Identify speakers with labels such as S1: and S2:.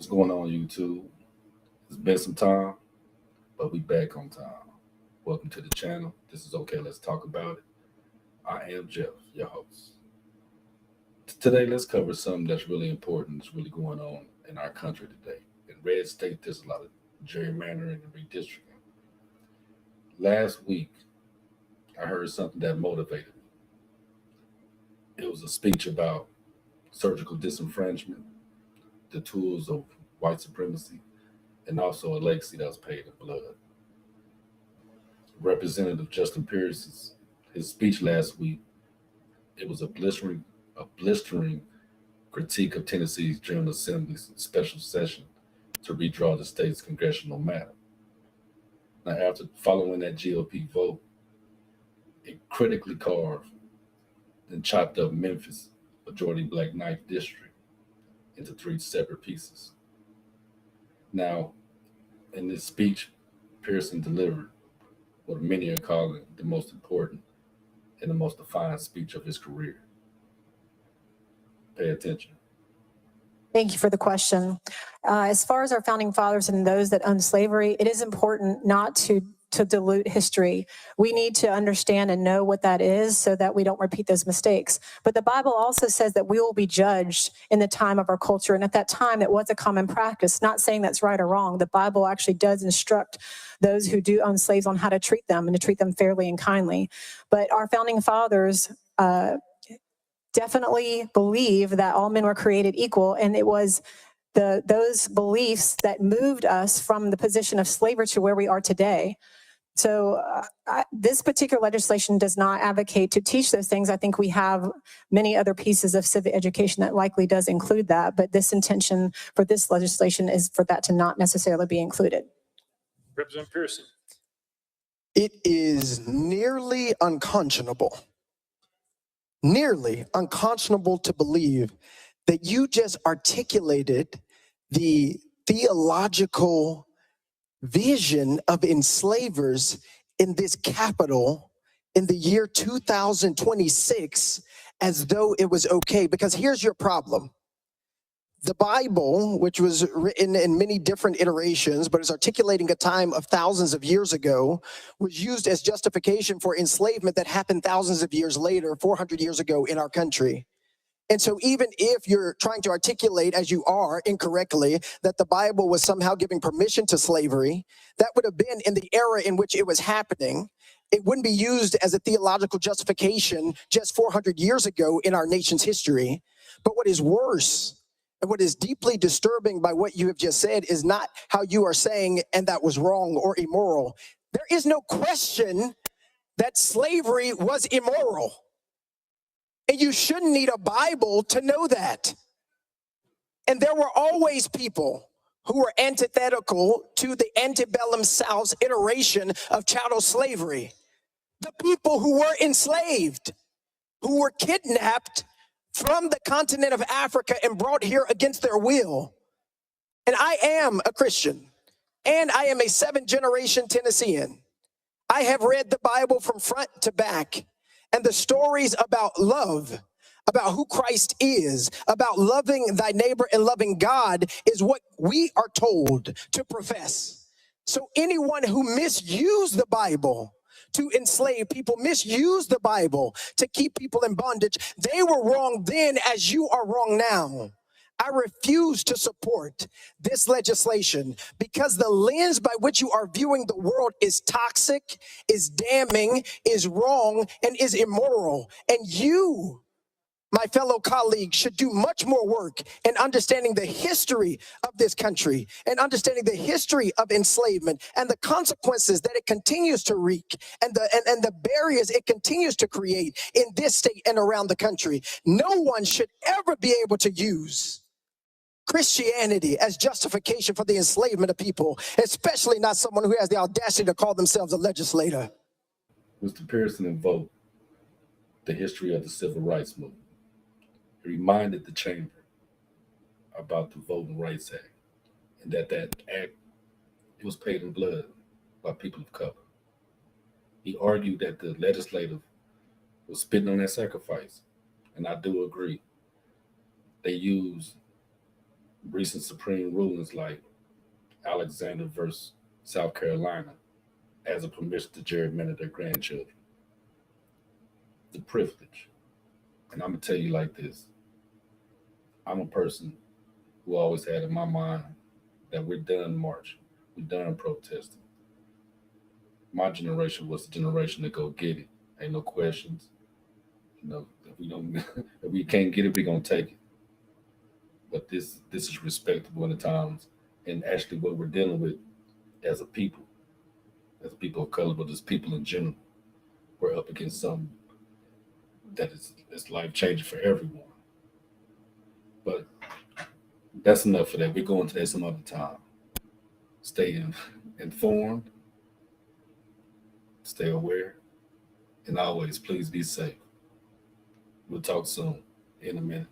S1: What's going on, YouTube? It's been some time, but we back on time. Welcome to the channel. This is Okay, let's talk about it. I am Jeff, your host. Today, let's cover something that's really important, that's really going on in our country today. In red state, there's a lot of gerrymandering and redistricting. Last week, I heard something that motivated me. It was a speech about surgical disenfranchisement, the tools of white supremacy, and also a legacy that was paid in blood. Representative Justin Pierce's his speech last week, it was a blistering critique of Tennessee's General Assembly's special session to redraw the state's congressional map. Now, after following that GOP vote, it critically carved and chopped up Menphis, majority black ninth district, into three separate pieces. Now, in this speech, Pearson delivered what many are calling the most important and the most defiant speech of his career. Pay attention.
S2: Thank you for the question. As far as our founding fathers and those that owned slavery, it is important not to dilute history. We need to understand and know what that is so that we don't repeat those mistakes. But the Bible also says that we will be judged in the time of our culture. And at that time, it was a common practice. Not saying that's right or wrong. The Bible actually does instruct those who do own slaves on how to treat them and to treat them fairly and kindly. But our founding fathers definitely believe that all men were created equal, and it was those beliefs that moved us from the position of slavery to where we are today. So this particular legislation does not advocate to teach those things. I think we have many other pieces of civic education that likely does include that, but this intention for this legislation is for that to not necessarily be included.
S3: Representative Pearson.
S4: It is nearly unconscionable to believe that you just articulated the theological vision of enslavers in this capital in the year 2026 as though it was okay. Because here's your problem. The Bible, which was written in many different iterations, but is articulating a time of thousands of years ago, was used as justification for enslavement that happened thousands of years later, 400 years ago in our country. And so even if you're trying to articulate, as you are incorrectly, that the Bible was somehow giving permission to slavery, that would have been in the era in which it was happening. It wouldn't be used as a theological justification just 400 years ago in our nation's history. But what is worse, and what is deeply disturbing by what you have just said is not how you are saying, and that was wrong or immoral. There is no question that slavery was immoral. And you shouldn't need a Bible to know that. And there were always people who were antithetical to the antebellum South's iteration of chattel slavery. The people who were enslaved, who were kidnapped from the continent of Africa and brought here against their will. And I am a Christian, and I am a 7th-generation Tennessean. I have read the Bible from front to back, and the stories about love, about who Christ is, about loving thy neighbor and loving God is what we are told to profess. So anyone who misused the Bible to enslave people, misuse the Bible to keep people in bondage, they were wrong then as you are wrong now. I refuse to support this legislation because the lens by which you are viewing the world is toxic, is damning, is wrong, and is immoral. And you, my fellow colleagues, should do much more work in understanding the history of this country and understanding the history of enslavement and the consequences that it continues to wreak and the barriers it continues to create in this state and around the country. No one should ever be able to use Christianity as justification for the enslavement of people, especially not someone who has the audacity to call themselves a legislator.
S1: Mr. Pearson invoked the history of the Civil Rights Movement. He reminded the chamber about the Voting Rights Act and that act, it was paid in blood by people of color. He argued that the legislative was spitting on that sacrifice, and I do agree. They used recent Supreme rulings like Alexander versus South Carolina as a permission to gerrymander their grandchildren. The privilege. And I'm going to tell you like this. I'm a person who always had in my mind that we're done marching. We're done protesting. My generation was the generation to go get it. Ain't no questions. If we don't, if we can't get it, we're gonna take it. But this is respectable in the times, and actually what we're dealing with as a people of color, but as people in general, we're up against something that is life changing for everyone. But that's enough for that. We're going to that some other time. Stay informed, stay aware, and always please be safe. We'll talk soon in a minute.